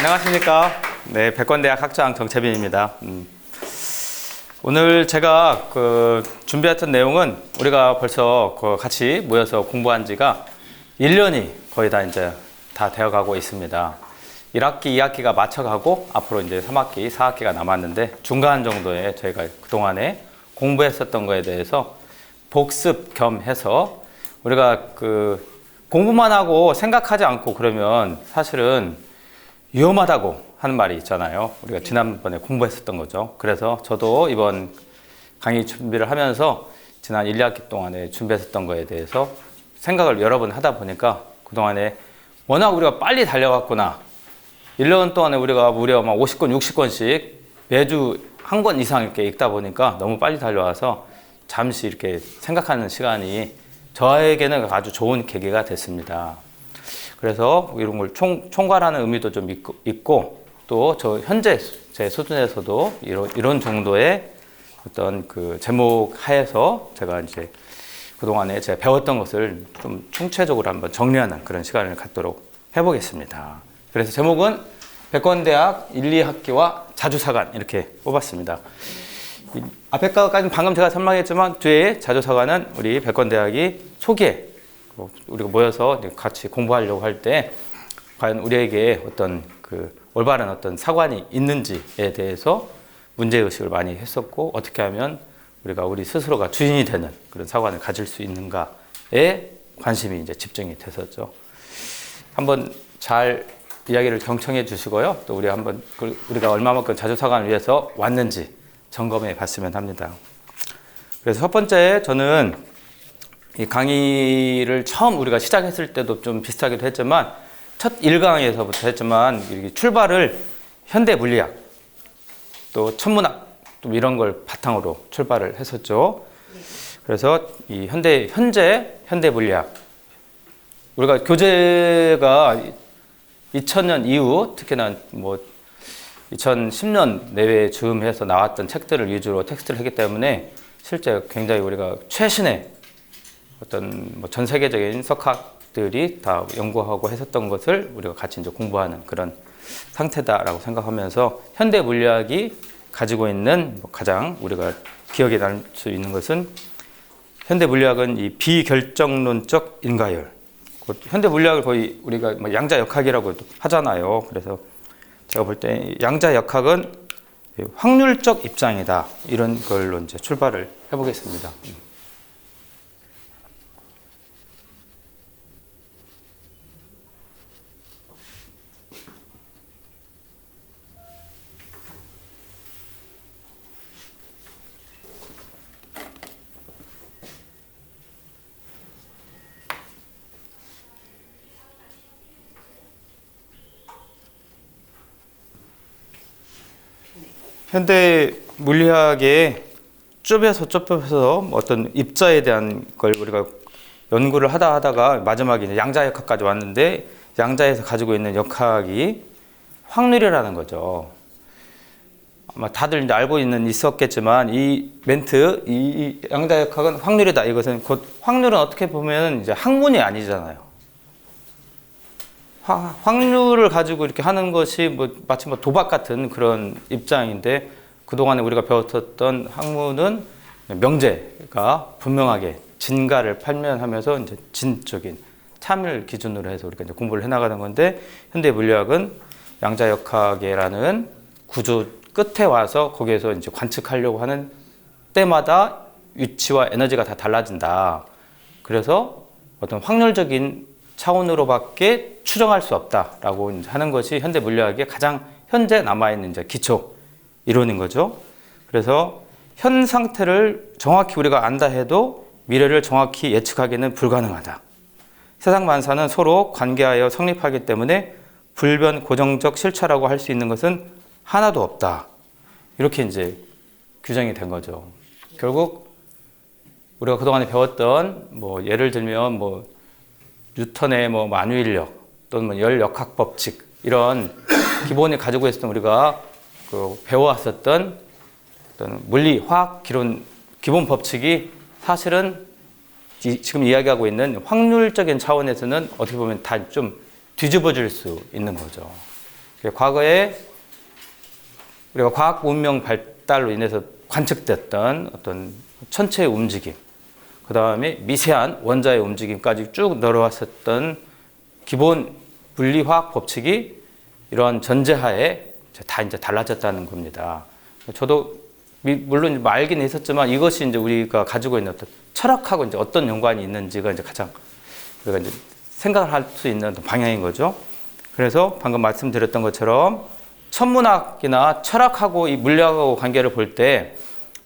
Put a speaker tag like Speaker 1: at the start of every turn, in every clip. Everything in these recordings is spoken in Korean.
Speaker 1: 안녕하십니까. 네, 백권대학 학장 정채빈입니다. 오늘 제가 준비했던 내용은 우리가 벌써 같이 모여서 공부한 지가 1년이 거의 다 이제 다 되어 가고 있습니다. 1학기, 2학기가 마쳐가고 앞으로 이제 3학기, 4학기가 남았는데 중간 정도에 저희가 그동안에 공부했었던 거에 대해서 복습 겸 해서 우리가 공부만 하고 생각하지 않고 그러면 사실은 위험하다고 하는 말이 있잖아요. 우리가 지난번에 공부했었던 거죠. 그래서 저도 이번 강의 준비를 하면서 지난 1, 2학기 동안에 준비했었던 거에 대해서 생각을 여러 번 하다 보니까 그동안에 워낙 우리가 빨리 달려갔구나. 1년 동안에 우리가 무려 막 50권, 60권씩 매주 한 권 이상 이렇게 읽다 보니까 너무 빨리 달려와서 잠시 이렇게 생각하는 시간이 저에게는 아주 좋은 계기가 됐습니다. 그래서 이런 걸 총괄하는 의미도 좀 있고 또 저 현재 제 수준에서도 이런 정도의 어떤 제목 하에서 제가 이제 그동안에 제가 배웠던 것을 좀 총체적으로 한번 정리하는 그런 시간을 갖도록 해보겠습니다. 그래서 제목은 백권대학 1, 2학기와 자주사관 이렇게 뽑았습니다. 앞에 거까지는 방금 제가 설명했지만 뒤에 자주사관은 우리 백권대학이 초기에 우리가 모여서 같이 공부하려고 할 때 과연 우리에게 어떤 올바른 어떤 사관이 있는지에 대해서 문제의식을 많이 했었고 어떻게 하면 우리가 우리 스스로가 주인이 되는 그런 사관을 가질 수 있는가에 관심이 이제 집중이 됐었죠. 한번 잘 이야기를 경청해 주시고요. 또 우리가 얼마만큼 자주사관을 위해서 왔는지 점검해 봤으면 합니다. 그래서 첫 번째 저는 이 강의를 처음 우리가 시작했을 때도 좀 비슷하기도 했지만 첫 1강에서부터 했지만 이렇게 출발을 현대 물리학 또 천문학 또 이런 걸 바탕으로 출발을 했었죠. 그래서 이 현재 현대 물리학 우리가 교재가 2000년 이후 특히나 2010년 내외 즈음해서 나왔던 책들을 위주로 텍스트를 했기 때문에 실제 굉장히 우리가 최신의 어떤 전 세계적인 석학들이 다 연구하고 했었던 것을 우리가 같이 이제 공부하는 그런 상태다라고 생각하면서 현대 물리학이 가지고 있는 가장 우리가 기억에 날 수 있는 것은 현대 물리학은 이 비결정론적 인과열. 현대 물리학을 거의 우리가 양자역학이라고 하잖아요. 그래서 제가 볼 때 양자역학은 확률적 입장이다. 이런 걸로 이제 출발을 해보겠습니다. 현대 물리학의 좁혀서 어떤 입자에 대한 걸 우리가 연구를 하다가 마지막에 이제 양자역학까지 왔는데 양자에서 가지고 있는 역학이 확률이라는 거죠. 아마 다들 이제 알고 있었겠지만 이 멘트, 이 양자역학은 확률이다. 이것은 곧 확률은 어떻게 보면 이제 학문이 아니잖아요. 확률을 가지고 이렇게 하는 것이 마치 도박 같은 그런 입장인데 그동안에 우리가 배웠던 학문은 명제가 분명하게 진가를 판면하면서 이제 진적인 참을 기준으로 해서 우리가 이제 공부를 해나가는 건데 현대 물리학은 양자역학이라는 구조 끝에 와서 거기에서 이제 관측하려고 하는 때마다 위치와 에너지가 다 달라진다. 그래서 어떤 확률적인 차원으로밖에 추정할 수 없다라고 하는 것이 현대 물리학의 가장 현재 남아있는 이제 기초 이론인 거죠. 그래서 현 상태를 정확히 우리가 안다 해도 미래를 정확히 예측하기는 불가능하다. 세상 만사는 서로 관계하여 성립하기 때문에 불변 고정적 실체라고 할 수 있는 것은 하나도 없다. 이렇게 이제 규정이 된 거죠. 결국 우리가 그동안에 배웠던 예를 들면 뉴턴의 만유인력 또는 열역학 법칙 이런 기본에 가지고 있었던 우리가 배워왔었던 어떤 물리, 화학, 기론 기본 법칙이 사실은 지금 이야기하고 있는 확률적인 차원에서는 어떻게 보면 다 좀 뒤집어질 수 있는 거죠. 과거에 우리가 과학 문명 발달로 인해서 관측됐던 어떤 천체의 움직임, 그 다음에 미세한 원자의 움직임까지 쭉 내려왔었던 기본 물리화학 법칙이 이러한 전제하에 다 이제 달라졌다는 겁니다. 저도 물론 알긴 했었지만 이것이 이제 우리가 가지고 있는 어떤 철학하고 이제 어떤 연관이 있는지가 이제 가장 우리가 이제 생각을 할 수 있는 방향인 거죠. 그래서 방금 말씀드렸던 것처럼 천문학이나 철학하고 이 물리학하고 관계를 볼 때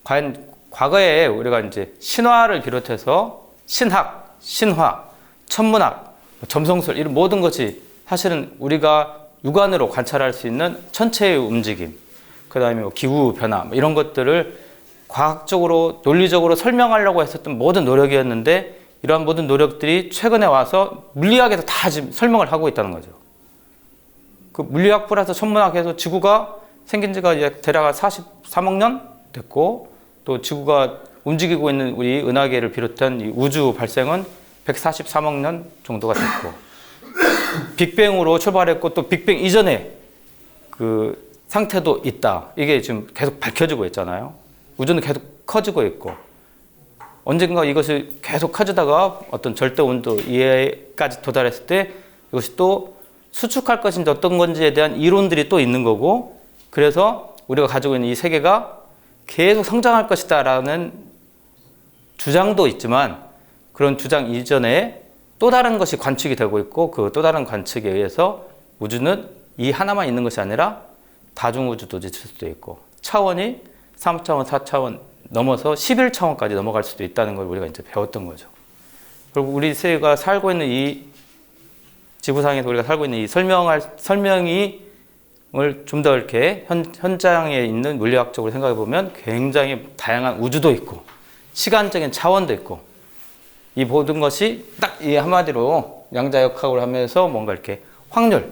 Speaker 1: 과연 과거에 우리가 이제 신화를 비롯해서 신학, 신화, 천문학, 점성술 이런 모든 것이 사실은 우리가 육안으로 관찰할 수 있는 천체의 움직임, 그 다음에 기후 변화 이런 것들을 과학적으로 논리적으로 설명하려고 했었던 모든 노력이었는데 이러한 모든 노력들이 최근에 와서 물리학에서 다 지금 설명을 하고 있다는 거죠. 그 물리학 플러스 천문학에서 지구가 생긴 지가 이제 대략 43억 년 됐고 또 지구가 움직이고 있는 우리 은하계를 비롯한 이 우주 발생은 143억 년 정도가 됐고 빅뱅으로 출발했고 또 빅뱅 이전에 그 상태도 있다. 이게 지금 계속 밝혀지고 있잖아요. 우주는 계속 커지고 있고 언젠가 이것이 계속 커지다가 어떤 절대 온도 이하까지 도달했을 때 이것이 또 수축할 것인지 어떤 건지에 대한 이론들이 또 있는 거고 그래서 우리가 가지고 있는 이 세계가 계속 성장할 것이다 라는 주장도 있지만 그런 주장 이전에 또 다른 것이 관측이 되고 있고 그 또 다른 관측에 의해서 우주는 이 하나만 있는 것이 아니라 다중우주도 있을 수도 있고 차원이 3차원, 4차원 넘어서 11차원까지 넘어갈 수도 있다는 걸 우리가 이제 배웠던 거죠. 그리고 우리 세계가 살고 있는 이 지구상에서 우리가 살고 있는 이 설명을 좀 더 이렇게 현장에 있는 물리학적으로 생각해 보면 굉장히 다양한 우주도 있고 시간적인 차원도 있고 이 모든 것이 딱 이 한마디로 양자역학을 하면서 뭔가 이렇게 확률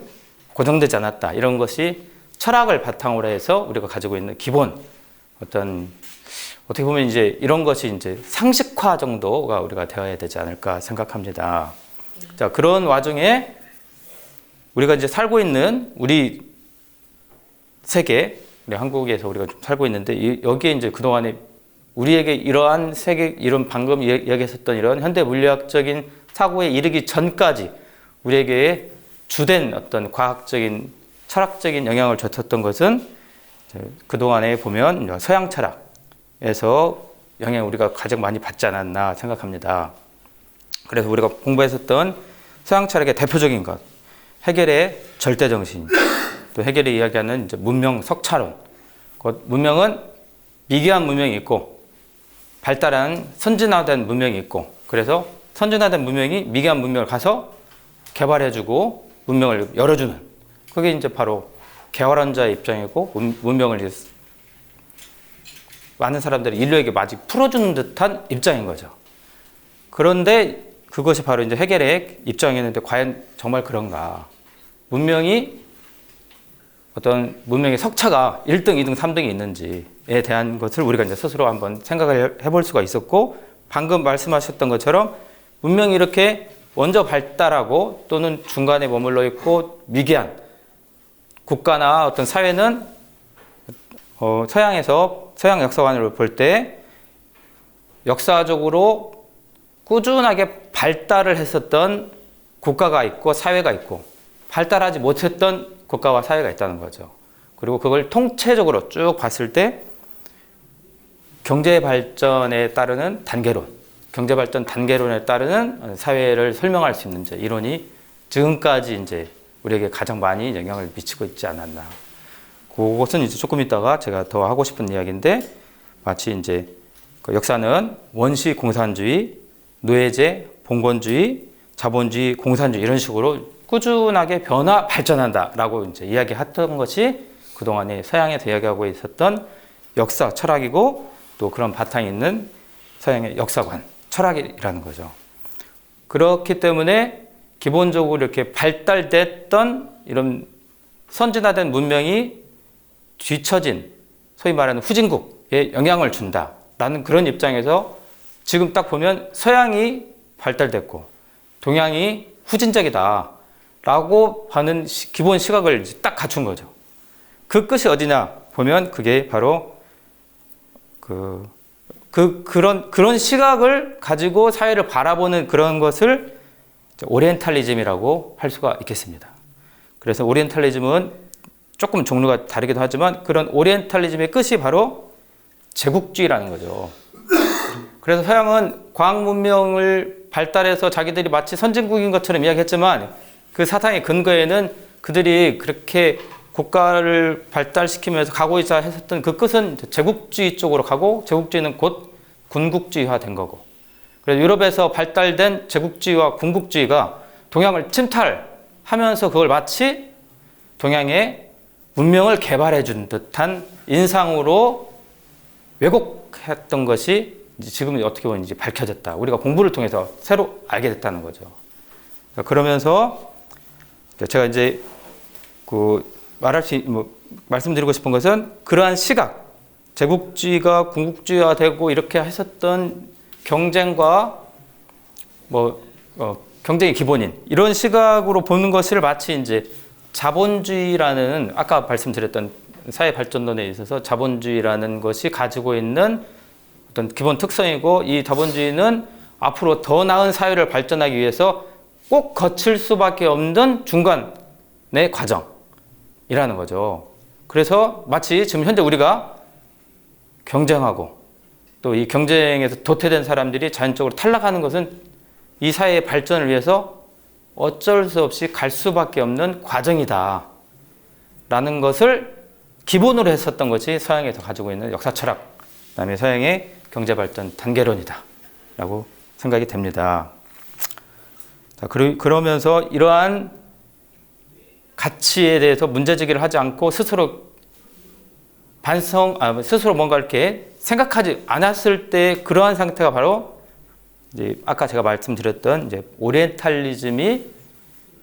Speaker 1: 고정되지 않았다 이런 것이 철학을 바탕으로 해서 우리가 가지고 있는 기본 어떤 어떻게 보면 이제 이런 것이 이제 상식화 정도가 우리가 되어야 되지 않을까 생각합니다. 자, 그런 와중에 우리가 이제 살고 있는 우리 세계, 우리 한국에서 우리가 좀 살고 있는데 여기에 이제 그동안에 우리에게 이러한 세계, 이런 방금 이야기했었던 이런 현대 물리학적인 사고에 이르기 전까지 우리에게 주된 어떤 과학적인, 철학적인 영향을 줬었던 것은 그동안에 보면 서양 철학에서 영향을 우리가 가장 많이 받지 않았나 생각합니다. 그래서 우리가 공부했었던 서양 철학의 대표적인 것, 헤겔의 절대정신, 또 헤겔이 이야기하는 이제 문명 석차론. 문명은 미개한 문명이 있고 발달한 선진화된 문명이 있고 그래서 선진화된 문명이 미개한 문명을 가서 개발해주고 문명을 열어주는 그게 이제 바로 개발원자의 입장이고 문명을 많은 사람들이 인류에게 마치 풀어주는 듯한 입장인 거죠. 그런데 그것이 바로 이제 헤겔의 입장이었는데 과연 정말 그런가? 어떤 문명의 석차가 1등, 2등, 3등이 있는지에 대한 것을 우리가 이제 스스로 한번 생각을 해볼 수가 있었고 방금 말씀하셨던 것처럼 문명이 이렇게 먼저 발달하고 또는 중간에 머물러 있고 미개한 국가나 어떤 사회는 서양 역사관으로 볼 때 역사적으로 꾸준하게 발달을 했었던 국가가 있고 사회가 있고 발달하지 못했던 국가와 사회가 있다는 거죠. 그리고 그걸 통체적으로 쭉 봤을 때 경제 발전에 따르는 단계론, 경제 발전 단계론에 따르는 사회를 설명할 수 있는 이론이 지금까지 이제 우리에게 가장 많이 영향을 미치고 있지 않았나. 그것은 이제 조금 있다가 제가 더 하고 싶은 이야기인데 마치 이제 그 역사는 원시 공산주의, 노예제, 봉건주의, 자본주의, 공산주의 이런 식으로 꾸준하게 발전한다라고 이제 이야기했던 것이 그동안에 서양에서 이야기하고 있었던 역사 철학이고 또 그런 바탕이 있는 서양의 역사관 철학이라는 거죠. 그렇기 때문에 기본적으로 이렇게 발달됐던 이런 선진화된 문명이 뒤처진 소위 말하는 후진국에 영향을 준다라는 그런 입장에서 지금 딱 보면 서양이 발달됐고 동양이 후진적이다. 라고 하는 기본 시각을 이제 딱 갖춘 거죠. 그 끝이 어디냐 보면 그게 바로 그런 시각을 가지고 사회를 바라보는 그런 것을 오리엔탈리즘이라고 할 수가 있겠습니다. 그래서 오리엔탈리즘은 조금 종류가 다르기도 하지만 그런 오리엔탈리즘의 끝이 바로 제국주의라는 거죠. 그래서 서양은 과학 문명을 발달해서 자기들이 마치 선진국인 것처럼 이야기했지만 그 사상의 근거에는 그들이 그렇게 국가를 발달시키면서 가고 있자 했었던 그 끝은 제국주의 쪽으로 가고, 제국주의는 곧 군국주의화 된 거고, 그래서 유럽에서 발달된 제국주의와 군국주의가 동양을 침탈하면서 그걸 마치 동양의 문명을 개발해 준 듯한 인상으로 왜곡했던 것이 지금 어떻게 보면 이제 밝혀졌다. 우리가 공부를 통해서 새로 알게 됐다는 거죠. 그러면서 제가 이제 말씀드리고 싶은 것은 그러한 시각, 제국주의가 군국주의화되고 이렇게 했었던 경쟁과 경쟁의 기본인 이런 시각으로 보는 것을 마치 이제 자본주의라는 아까 말씀드렸던 사회 발전론에 있어서 자본주의라는 것이 가지고 있는 어떤 기본 특성이고, 이 자본주의는 앞으로 더 나은 사회를 발전하기 위해서 꼭 거칠 수밖에 없는 중간의 과정이라는 거죠. 그래서 마치 지금 현재 우리가 경쟁하고 또 이 경쟁에서 도태된 사람들이 자연적으로 탈락하는 것은 이 사회의 발전을 위해서 어쩔 수 없이 갈 수밖에 없는 과정이다 라는 것을 기본으로 했었던 것이 서양에서 가지고 있는 역사 철학, 그 다음에 서양의 경제발전 단계론이다 라고 생각이 됩니다. 자, 그러면서 이러한 가치에 대해서 문제제기를 하지 않고 스스로 스스로 뭔가 이렇게 생각하지 않았을 때 그러한 상태가 바로 이제 아까 제가 말씀드렸던 이제 오리엔탈리즘이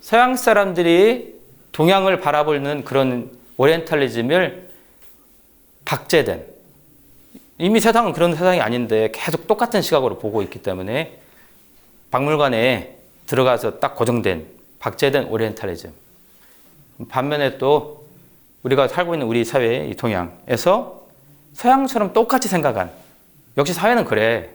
Speaker 1: 서양 사람들이 동양을 바라보는 그런 오리엔탈리즘을 박제된, 이미 세상은 그런 세상이 아닌데 계속 똑같은 시각으로 보고 있기 때문에 박물관에 들어가서 딱 고정된 박제된 오리엔탈리즘. 반면에 또 우리가 살고 있는 우리 사회, 이 동양에서 서양처럼 똑같이 생각한, 역시 사회는 그래.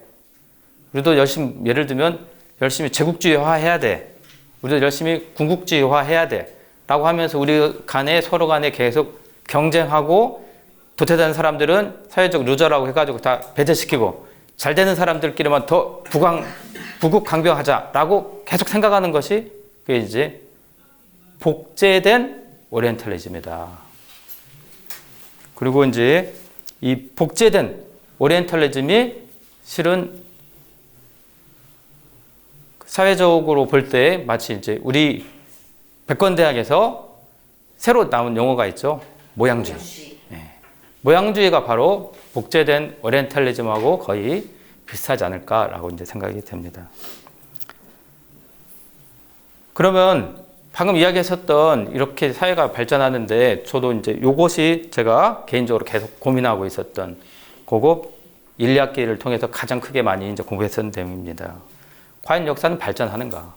Speaker 1: 우리도 열심히, 예를 들면 열심히 제국주의화 해야 돼. 우리도 열심히 군국주의화 해야 돼. 라고 하면서 우리 간에 서로 간에 계속 경쟁하고, 도태된 사람들은 사회적 루저라고 해가지고 다 배제시키고, 잘 되는 사람들끼리만 더 부국 강병하자라고 계속 생각하는 것이 그게 이제 복제된 오리엔탈리즘이다. 그리고 이제 이 복제된 오리엔탈리즘이 실은 사회적으로 볼 때 마치 이제 우리 백건대학에서 새로 나온 용어가 있죠. 모양주의. 네. 모양주의가 바로 복제된 오리엔탈리즘하고 거의 비슷하지 않을까라고 이제 생각이 됩니다. 그러면 방금 이야기했었던 이렇게 사회가 발전하는데 저도 이제 이것이 제가 개인적으로 계속 고민하고 있었던 고급 1, 2학기를 통해서 가장 크게 많이 이제 공부했던 내용입니다. 과연 역사는 발전하는가?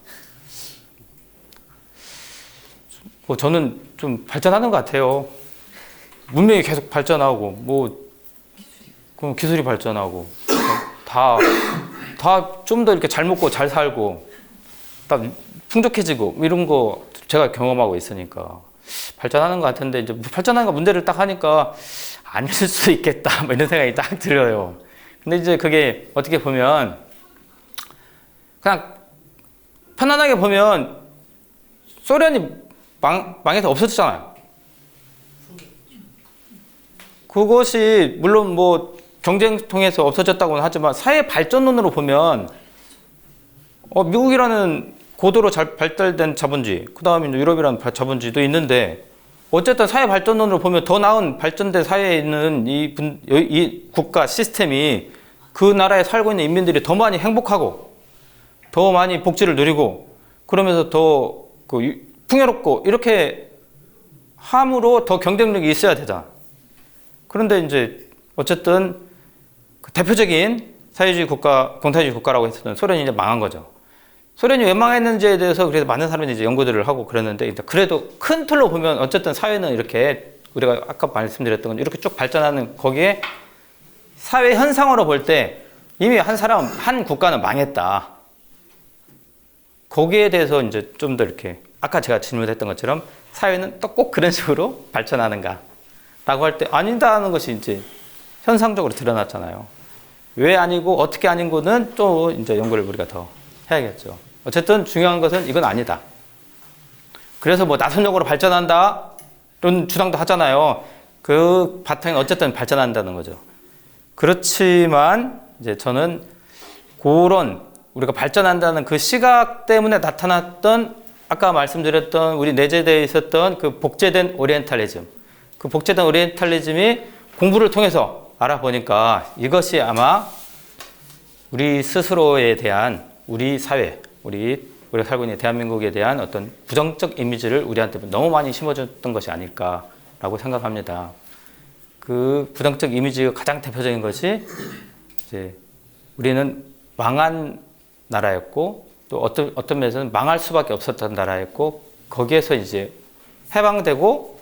Speaker 1: 저는 좀 발전하는 것 같아요. 문명이 계속 발전하고, 기술이 발전하고, 다 좀 더 이렇게 잘 먹고 잘 살고, 다 풍족해지고, 이런 거 제가 경험하고 있으니까 발전하는 것 같은데, 이제 발전하는 거 문제를 딱 하니까 아닐 수 있겠다, 이런 생각이 딱 들어요. 근데 이제 그게 어떻게 보면, 그냥 편안하게 보면 소련이 망해서 없어졌잖아요. 그것이 물론 경쟁 통해서 없어졌다고는 하지만 사회 발전론으로 보면 미국이라는 고도로 잘 발달된 자본주의, 그 다음에 유럽이라는 자본주의도 있는데 어쨌든 사회 발전론으로 보면 더 나은 발전된 사회에 있는 이 국가 시스템이 그 나라에 살고 있는 인민들이 더 많이 행복하고 더 많이 복지를 누리고 그러면서 더 풍요롭고 이렇게 함으로 더 경쟁력이 있어야 되잖아. 그런데 이제 어쨌든 대표적인 사회주의 국가, 공산주의 국가라고 했었던 소련이 이제 망한 거죠. 소련이 왜 망했는지에 대해서 그래서 많은 사람들이 이제 연구들을 하고 그랬는데, 그래도 큰 틀로 보면 어쨌든 사회는 이렇게 우리가 아까 말씀드렸던 건 이렇게 쭉 발전하는, 거기에 사회 현상으로 볼 때 이미 한 국가는 망했다. 거기에 대해서 이제 좀 더 이렇게 아까 제가 질문했던 것처럼 사회는 또 꼭 그런 식으로 발전하는가? 라고 할 때 아니다는 것이 이제 현상적으로 드러났잖아요. 왜 아니고 어떻게 아닌고는 또 이제 연구를 우리가 더 해야겠죠. 어쨌든 중요한 것은 이건 아니다. 그래서 뭐 나선형으로 발전한다 이런 주장도 하잖아요. 그 바탕에 어쨌든 발전한다는 거죠. 그렇지만 이제 저는 그런 우리가 발전한다는 그 시각 때문에 나타났던 아까 말씀드렸던 우리 내재되어 있었던 그 복제된 오리엔탈리즘, 그 복제된 오리엔탈리즘이 공부를 통해서 알아보니까 이것이 아마 우리 스스로에 대한 우리 사회, 우리가 살고 있는 대한민국에 대한 어떤 부정적 이미지를 우리한테 너무 많이 심어줬던 것이 아닐까라고 생각합니다. 그 부정적 이미지가 가장 대표적인 것이 이제 우리는 망한 나라였고 또 어떤 면에서는 망할 수밖에 없었던 나라였고 거기에서 이제 해방되고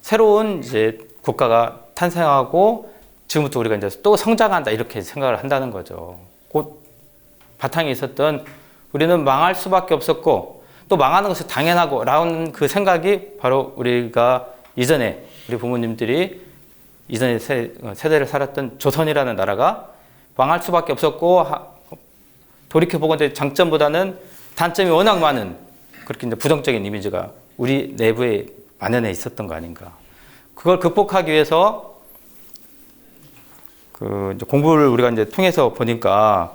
Speaker 1: 새로운 이제 국가가 탄생하고 지금부터 우리가 이제 또 성장한다 이렇게 생각을 한다는 거죠. 곧 바탕에 있었던 우리는 망할 수밖에 없었고 또 망하는 것이 당연하고 라는 그 생각이 바로 우리가 이전에 우리 부모님들이 이전에 세대를 살았던 조선이라는 나라가 망할 수밖에 없었고 돌이켜보건대 장점보다는 단점이 워낙 많은 그렇게 이제 부정적인 이미지가 우리 내부에 만연해 있었던 거 아닌가. 그걸 극복하기 위해서 그 이제 공부를 우리가 이제 통해서 보니까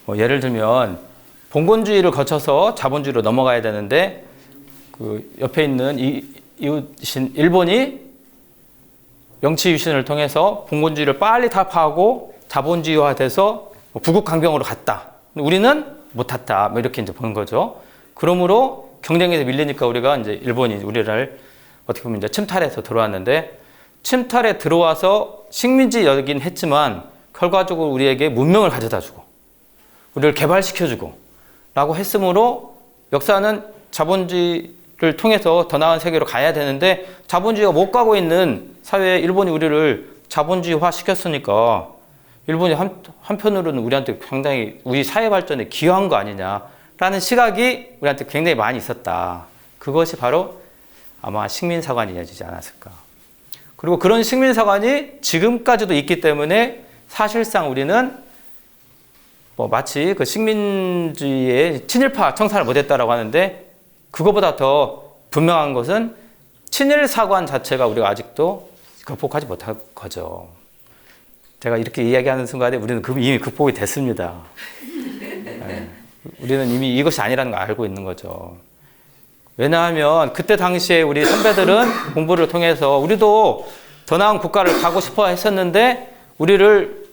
Speaker 1: 뭐 예를 들면 봉건주의를 거쳐서 자본주의로 넘어가야 되는데 그 옆에 있는 이웃인 일본이 명치 유신을 통해서 봉건주의를 빨리 타파하고 자본주의화돼서 부국강병으로 갔다. 우리는 못 탔다. 뭐 이렇게 이제 보는 거죠. 그러므로 경쟁에서 밀리니까 우리가 이제 일본이 우리를 어떻게 보면 이제 침탈해서 들어왔는데 침탈에 들어와서 식민지여긴 했지만 결과적으로 우리에게 문명을 가져다 주고 우리를 개발시켜주고 라고 했으므로 역사는 자본주의를 통해서 더 나은 세계로 가야 되는데 자본주의가 못 가고 있는 사회에 일본이 우리를 자본주의화 시켰으니까 일본이 한편으로는 우리한테 상당히 우리 사회 발전에 기여한 거 아니냐라는 시각이 우리한테 굉장히 많이 있었다. 그것이 바로 아마 식민사관이 이어지지 않았을까. 그리고 그런 식민사관이 지금까지도 있기 때문에 사실상 우리는 뭐 마치 그 식민주의의 친일파 청산을 못했다라고 하는데 그거보다 더 분명한 것은 친일사관 자체가 우리가 아직도 극복하지 못한 거죠. 제가 이렇게 이야기하는 순간에 우리는 이미 극복이 됐습니다. 네. 우리는 이미 이것이 아니라는 걸 알고 있는 거죠. 왜냐하면 그때 당시에 우리 선배들은 공부를 통해서 우리도 더 나은 국가를 가고 싶어 했었는데 우리를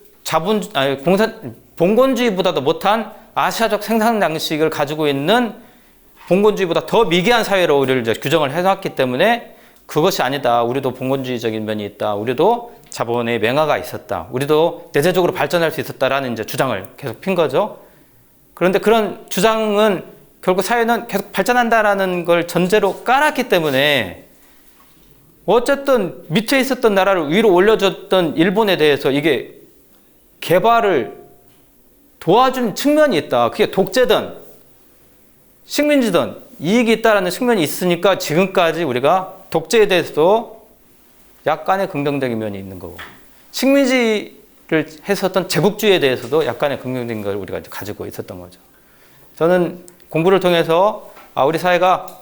Speaker 1: 봉건주의보다도 못한 아시아적 생산 양식을 가지고 있는 봉건주의보다 더 미개한 사회로 우리를 이제 규정을 해놨기 때문에 그것이 아니다. 우리도 봉건주의적인 면이 있다. 우리도 자본의 맹아가 있었다. 우리도 내재적으로 발전할 수 있었다라는 이제 주장을 계속 핀 거죠. 그런데 그런 주장은 결국 사회는 계속 발전한다라는 걸 전제로 깔았기 때문에 어쨌든 밑에 있었던 나라를 위로 올려줬던 일본에 대해서 이게 개발을 도와준 측면이 있다. 그게 독재든 식민지든 이익이 있다라는 측면이 있으니까 지금까지 우리가 독재에 대해서도 약간의 긍정적인 면이 있는 거고 식민지를 했었던 제국주의에 대해서도 약간의 긍정적인 걸 우리가 가지고 있었던 거죠. 저는 공부를 통해서 우리 사회가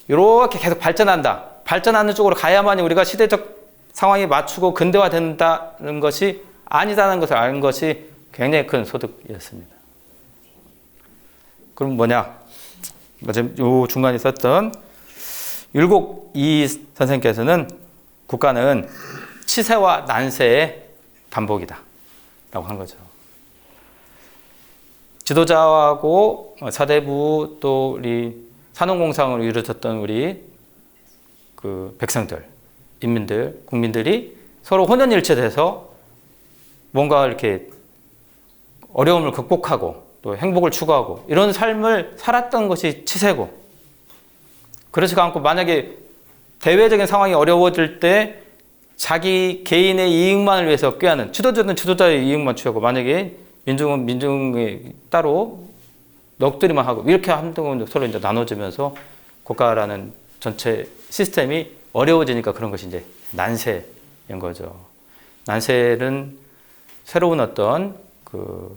Speaker 1: 이렇게 계속 발전한다. 발전하는 쪽으로 가야만이 우리가 시대적 상황에 맞추고 근대화된다는 것이 아니다는 것을 아는 것이 굉장히 큰 소득이었습니다. 그럼 뭐냐? 요 중간에 있었던 율곡 이 선생님께서는 국가는 치세와 난세의 반복이다 라고 한 거죠. 지도자하고 사대부 또 우리 산업공상을 이루었던 우리 그 백성들, 인민들, 국민들이 서로 혼연일체돼서 뭔가 이렇게 어려움을 극복하고 또 행복을 추구하고 이런 삶을 살았던 것이 치세고, 그렇지가 않고 만약에 대외적인 상황이 어려워질 때 자기 개인의 이익만을 위해서 꾀하는, 지도자는 지도자의 이익만 취하고, 만약에 민중은 민중이 따로 넋두리만 하고, 이렇게 한동안 서로 이제 나눠지면서 국가라는 전체 시스템이 어려워지니까 그런 것이 이제 난세인 거죠. 난세는 새로운 어떤 그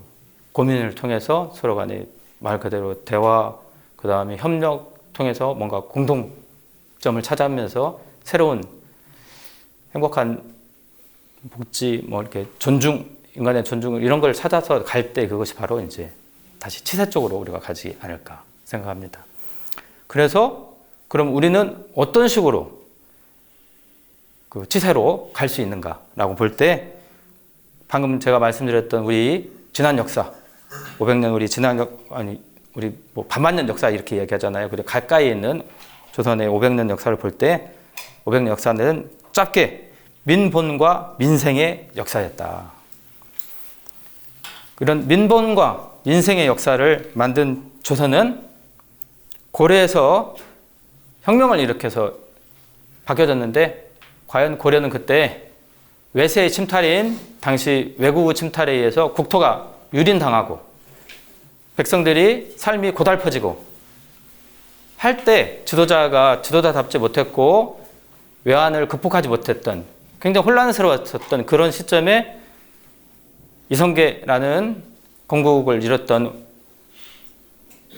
Speaker 1: 고민을 통해서 서로 간에 말 그대로 대화, 그 다음에 협력 통해서 뭔가 공통점을 찾아가면서 새로운 행복한 복지, 뭐 이렇게 존중, 인간의 존중, 이런 걸 찾아서 갈 때 그것이 바로 이제 다시 치세 쪽으로 우리가 가지 않을까 생각합니다. 그래서 그럼 우리는 어떤 식으로 그 치세로 갈 수 있는가라고 볼 때, 방금 제가 말씀드렸던 우리 지난 역사, 500년 우리 우리 뭐 반만년 역사 이렇게 얘기하잖아요. 그리고 가까이 있는 조선의 500년 역사를 볼 때, 500년 역사는 짧게 민본과 민생의 역사였다. 그런 민본과 민생의 역사를 만든 조선은 고려에서 혁명을 일으켜서 바뀌어졌는데, 과연 고려는 그때 외세의 침탈인 당시 외국의 침탈에 의해서 국토가 유린당하고 백성들이 삶이 고달퍼지고 할 때 지도자가 지도자답지 못했고 외환을 극복하지 못했던, 굉장히 혼란스러웠던 그런 시점에 이성계라는 건국을 이뤘던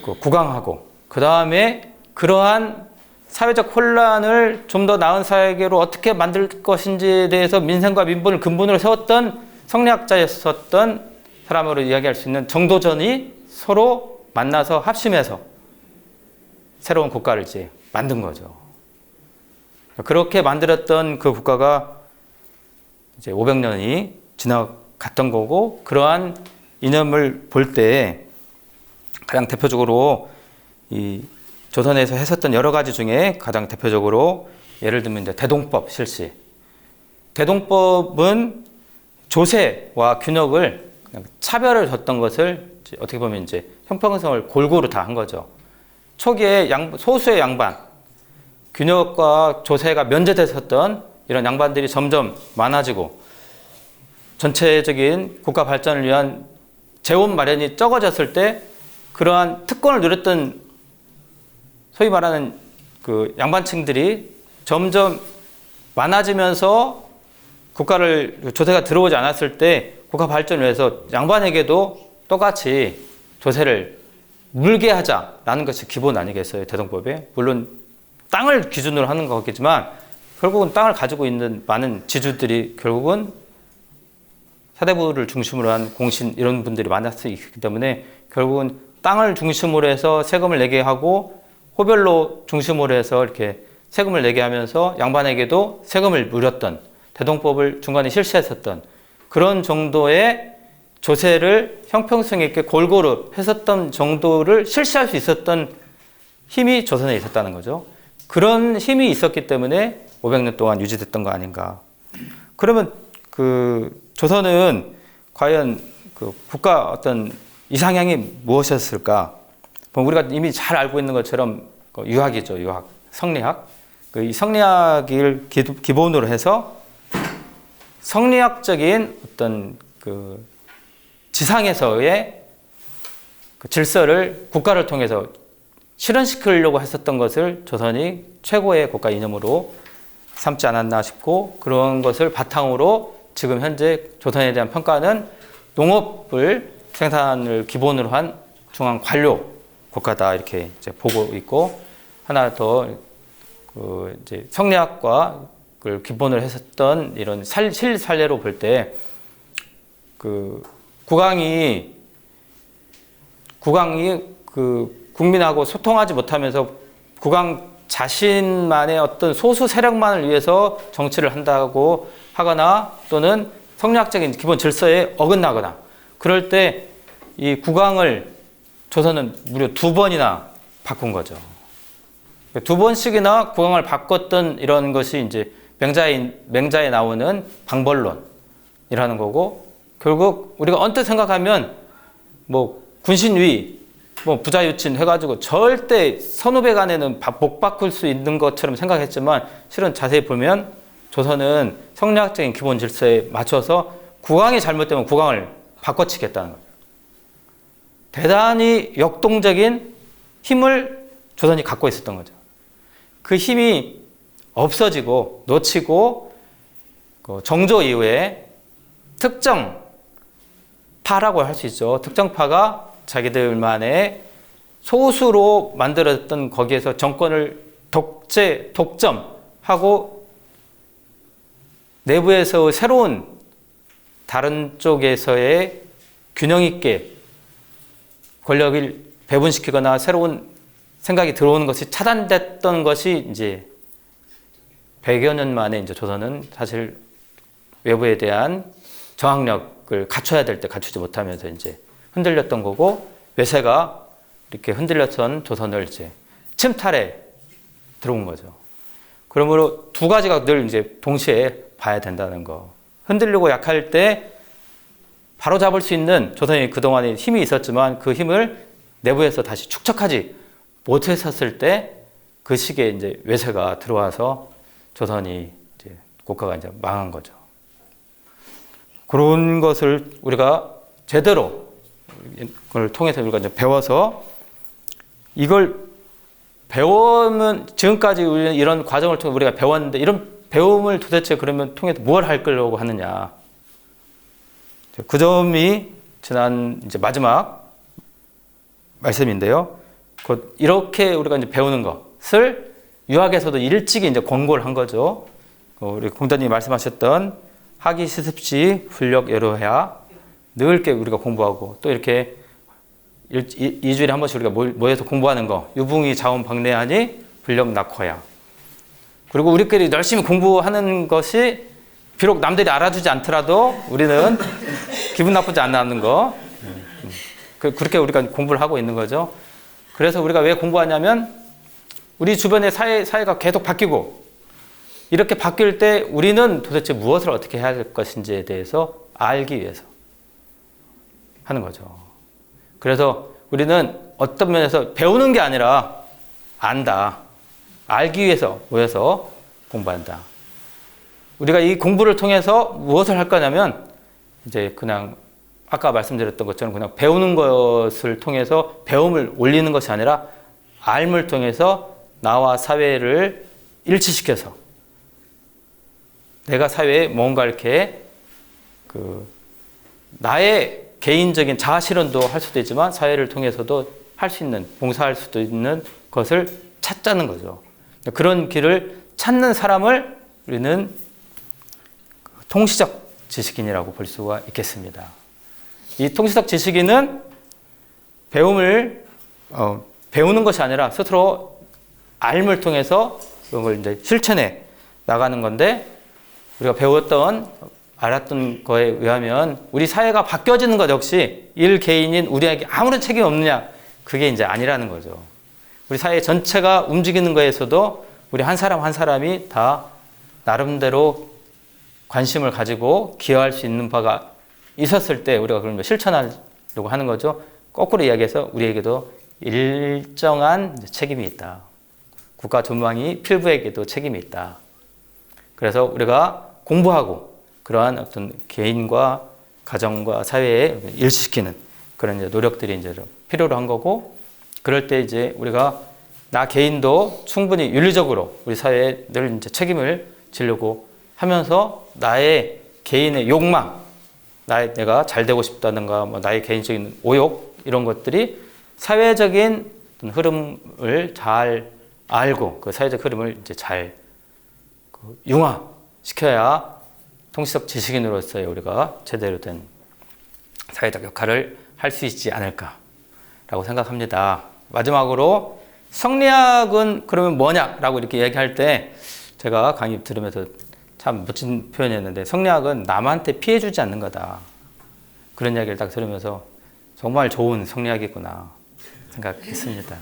Speaker 1: 그 국왕하고, 그 다음에 그러한 사회적 혼란을 좀 더 나은 사회계로 어떻게 만들 것인지에 대해서 민생과 민본을 근본으로 세웠던 성리학자였었던 사람으로 이야기할 수 있는 정도전이 서로 만나서 합심해서 새로운 국가를 이제 만든 거죠. 그렇게 만들었던 그 국가가 이제 500년이 지나갔던 거고, 그러한 이념을 볼 때 가장 대표적으로 이 조선에서 했었던 여러 가지 중에 가장 대표적으로 예를 들면 이제 대동법 실시. 대동법은 조세와 균역을 차별을 뒀던 것을 어떻게 보면 이제 형평성을 골고루 다 한 거죠. 초기에 소수의 양반, 균역과 조세가 면제됐었던 이런 양반들이 점점 많아지고 전체적인 국가 발전을 위한 재원 마련이 적어졌을 때, 그러한 특권을 누렸던 소위 말하는 그 양반층들이 점점 많아지면서 국가를, 조세가 들어오지 않았을 때 국가 발전을 위해서 양반에게도 똑같이 조세를 물게 하자라는 것이 기본 아니겠어요, 대동법에? 물론 땅을 기준으로 하는 거겠지만 결국은 땅을 가지고 있는 많은 지주들이 결국은 사대부를 중심으로 한 공신 이런 분들이 많을 수 있기 때문에 결국은 땅을 중심으로 해서 세금을 내게 하고, 호별로 중심으로 해서 이렇게 세금을 내게 하면서 양반에게도 세금을 물었던, 대동법을 중간에 실시했었던 그런 정도의 조세를 형평성 있게 골고루 했었던 정도를 실시할 수 있었던 힘이 조선에 있었다는 거죠. 그런 힘이 있었기 때문에 500년 동안 유지됐던 거 아닌가. 그러면 그 조선은 과연 그 국가 어떤 이상향이 무엇이었을까? 우리가 이미 잘 알고 있는 것처럼 유학이죠, 유학, 성리학. 이 성리학을 기본으로 해서 성리학적인 어떤 그 지상에서의 그 질서를 국가를 통해서 실현시키려고 했었던 것을 조선이 최고의 국가 이념으로 삼지 않았나 싶고, 그런 것을 바탕으로 지금 현재 조선에 대한 평가는 농업을 생산을 기본으로 한 중앙 관료 국가다 이렇게 이제 보고 있고, 하나 더 그 이제 성리학과 그 기본을 했었던 이런 실사례로 볼 때 그 국왕이 그 국민하고 소통하지 못하면서 국왕 자신만의 어떤 소수 세력만을 위해서 정치를 한다고 하거나, 또는 성리학적인 기본 질서에 어긋나거나, 그럴 때 이 국왕을 조선은 무려 2번이나 바꾼 거죠. 2번씩이나 국왕을 바꿨던 이런 것이 이제 맹자에 나오는 방벌론이라는 거고, 결국 우리가 언뜻 생각하면 뭐 군신위, 뭐 부자유친 해가지고 절대 선후배 간에는 못 바꿀 수 있는 것처럼 생각했지만 실은 자세히 보면 조선은 성리학적인 기본 질서에 맞춰서 국왕이 잘못되면 국왕을 바꿔치겠다는 거예요. 대단히 역동적인 힘을 조선이 갖고 있었던 거죠. 그 힘이 없어지고 놓치고 정조 이후에 특정 파라고 할 수 있죠. 특정파가 자기들만의 소수로 만들었던 거기에서 정권을 독점하고 내부에서 새로운 다른 쪽에서의 균형 있게 권력을 배분시키거나 새로운 생각이 들어오는 것이 차단됐던 것이 이제 100여 년 만에 이제 조선은 사실 외부에 대한 저항력을 갖춰야 될 때 갖추지 못하면서 이제 흔들렸던 거고, 외세가 이렇게 흔들렸던 조선을 이제 침탈에 들어온 거죠. 그러므로 두 가지가 늘 이제 동시에 봐야 된다는 거. 흔들리고 약할 때 바로 잡을 수 있는 조선이 그동안에 힘이 있었지만 그 힘을 내부에서 다시 축적하지 못했었을 때 그 시기에 이제 외세가 들어와서 조선이 이제 국가가 이제 망한 거죠. 그런 것을 우리가 제대로 그걸 통해서 우리가 이제 배워서 이걸 배우면 지금까지 이런 과정을 통해 우리가 배웠는데 이런 배움을 도대체 그러면 통해서 뭘 할 거려고 하느냐. 그 점이 지난 이제 마지막 말씀인데요. 곧 이렇게 우리가 이제 배우는 것을 유학에서도 일찍이 이제 권고를 한 거죠. 우리 공자님이 말씀하셨던 학이 시습시 훈력 여로해야 늘게 우리가 공부하고 또 이렇게 2주일에 한 번씩 우리가 모여서 공부하는 거. 유붕이 자원 박래하니 불력 낙호야. 그리고 우리끼리 열심히 공부하는 것이 비록 남들이 알아주지 않더라도 우리는 기분 나쁘지 않는 거. 그렇게 우리가 공부를 하고 있는 거죠. 그래서 우리가 왜 공부하냐면 우리 주변의 사회가 계속 바뀌고 이렇게 바뀔 때 우리는 도대체 무엇을 어떻게 해야 될 것인지에 대해서 알기 위해서 하는 거죠. 그래서 우리는 어떤 면에서 배우는 게 아니라 안다. 알기 위해서 모여서 공부한다. 우리가 이 공부를 통해서 무엇을 할 거냐면 이제 그냥 아까 말씀드렸던 것처럼 그냥 배우는 것을 통해서 배움을 올리는 것이 아니라 알을 통해서 나와 사회를 일치시켜서 내가 사회에 뭔가 이렇게 나의 개인적인 자아 실현도 할 수도 있지만 사회를 통해서도 할 수 있는, 봉사할 수도 있는 것을 찾자는 거죠. 그런 길을 찾는 사람을 우리는 통시적 지식인이라고 볼 수가 있겠습니다. 이 통시적 지식인은 배움을 배우는 것이 아니라 스스로 알을 통해서 그걸 이제 실천해 나가는 건데, 우리가 배웠던 알았던 거에 의하면 우리 사회가 바뀌어지는 것 역시 일 개인인 우리에게 아무런 책임이 없느냐, 그게 이제 아니라는 거죠. 우리 사회 전체가 움직이는 거에서도 우리 한 사람 한 사람이 다 나름대로 관심을 가지고 기여할 수 있는 바가 있었을 때 우리가 그런 걸 실천하려고 하는 거죠. 거꾸로 이야기해서 우리에게도 일정한 책임이 있다. 국가 전망이 필부에게도 책임이 있다. 그래서 우리가 공부하고 그러한 어떤 개인과 가정과 사회에 일치시키는 그런 이제 노력들이 이제 필요로 한 거고, 그럴 때 이제 우리가 나 개인도 충분히 윤리적으로 우리 사회에 늘 이제 책임을 지려고 하면서 나의 개인의 욕망, 내가 잘 되고 싶다든가 뭐 나의 개인적인 오욕, 이런 것들이 사회적인 흐름을 잘 알고 그 사회적 흐름을 이제 잘 융화시켜야 통시적 지식인으로서의 우리가 제대로 된 사회적 역할을 할 수 있지 않을까라고 생각합니다. 마지막으로 성리학은 그러면 뭐냐라고 이렇게 얘기할 때 제가 강의 들으면서 참 멋진 표현이었는데, 성리학은 남한테 피해주지 않는 거다. 그런 이야기를 딱 들으면서 정말 좋은 성리학이구나 생각했습니다.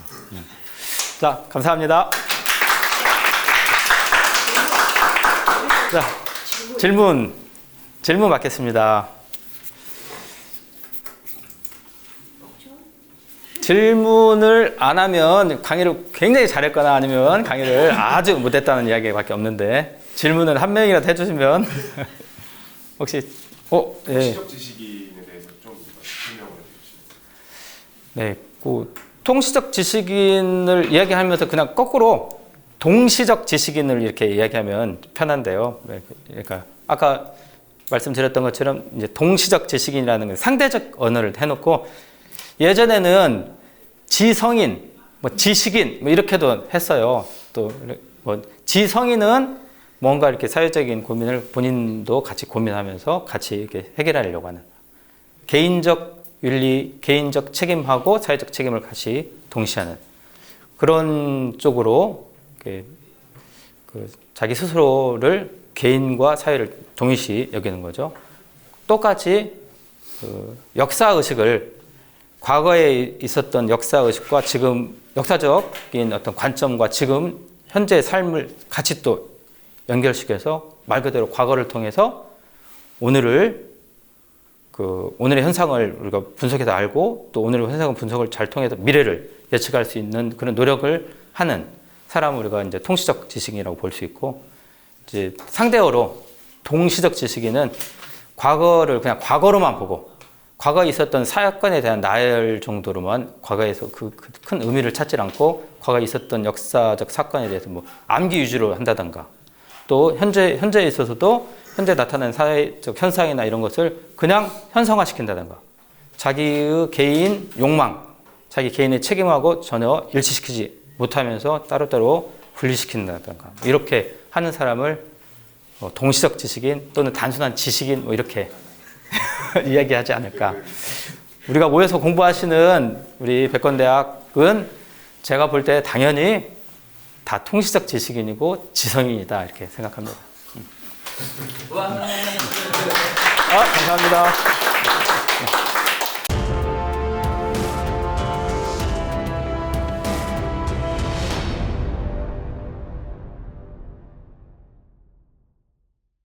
Speaker 1: 자, 감사합니다. 자, 질문 받겠습니다. 질문을 안 하면 강의를 굉장히 잘했거나 아니면 강의를 아주 못했다는 이야기밖에 없는데 질문을 한 명이라도 해주시면 혹시 예.
Speaker 2: 통시적 지식인에 대해서 좀 설명을 해주시죠.
Speaker 1: 네, 그 통시적 지식인을 이야기하면서 그냥 거꾸로 동시적 지식인을 이렇게 이야기하면 편한데요. 그러니까 아까 말씀드렸던 것처럼 이제 동시적 지식인이라는 건 상대적 언어를 해놓고 예전에는 지성인, 뭐 지식인 뭐 이렇게도 했어요. 또 뭐 지성인은 뭔가 이렇게 사회적인 고민을 본인도 같이 고민하면서 같이 이렇게 해결하려고 하는 개인적 윤리, 개인적 책임하고 사회적 책임을 같이 동시하는 그런 쪽으로 자기 스스로를 개인과 사회를 동일시 여기는 거죠. 똑같이 역사의식을 과거에 있었던 역사의식과 지금 역사적인 어떤 관점과 지금 현재의 삶을 같이 또 연결시켜서 말 그대로 과거를 통해서 오늘의 현상을 우리가 분석해서 알고 또 오늘의 현상 분석을 잘 통해서 미래를 예측할 수 있는 그런 노력을 하는 사람을 우리가 이제 통시적 지식인이라고 볼 수 있고, 이제 상대어로 동시적 지식인은 과거를 그냥 과거로만 보고 과거에 있었던 사건에 대한 나열 정도로만 과거에서 그 큰 의미를 찾지 않고 과거에 있었던 역사적 사건에 대해서 뭐 암기 위주로 한다든가 또 현재에 있어서도 현재 나타나는 사회적 현상이나 이런 것을 그냥 현상화시킨다든가 자기의 개인 욕망, 자기 개인의 책임하고 전혀 일치시키지 못하면서 따로따로 분리시킨다든가 이렇게 하는 사람을 동시적 지식인 또는 단순한 지식인 뭐 이렇게 이야기하지 않을까. 우리가 모여서 공부하시는 우리 백건대학은 제가 볼 때 당연히 다 통시적 지식인이고 지성인이다 이렇게 생각합니다. 감사합니다.